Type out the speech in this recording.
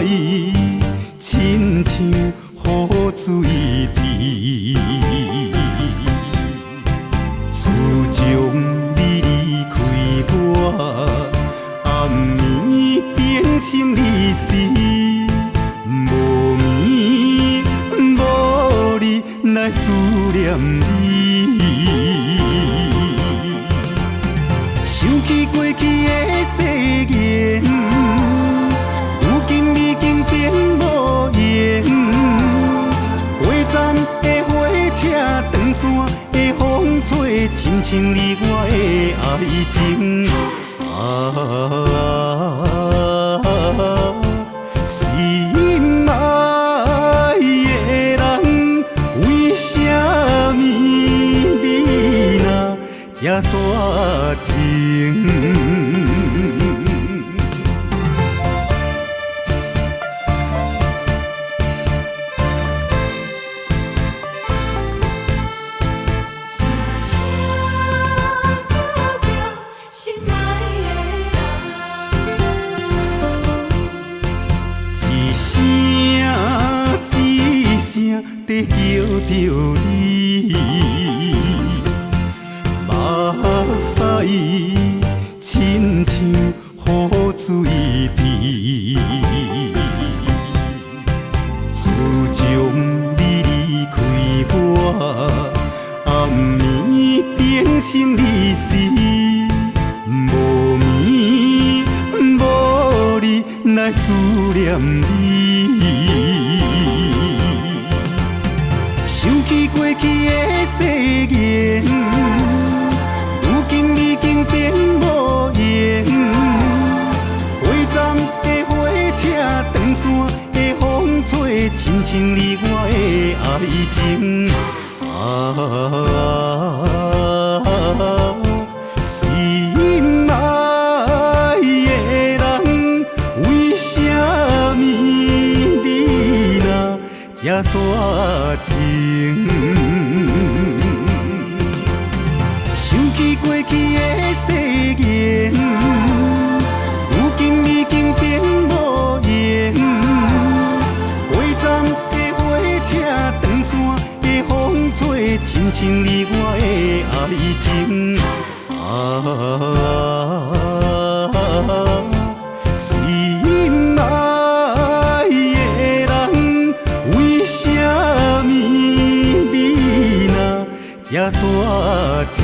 伊，亲像雨水滴。自从你离开我，暗暝变成离死，无眠无日来思念你。想起过去的誓言，如今已经变无缘。过站的火车，长线的风吹，亲像你我的爱情。心爱的人，为什么你若这绝情？在叫着你，目屎亲像雨水滴。自从你离开我，暗暝变成离死，无眠无日来思念你。想起过去的誓言，如今已经变无缘。过站的火车，长线的风吹，亲像你我的爱情。心爱的人，为什么你若这绝情？想起过去的誓言，如今已经变无缘。过站的火车，长线的风吹，亲像你我的爱情。心爱的人，为什么你若这绝情？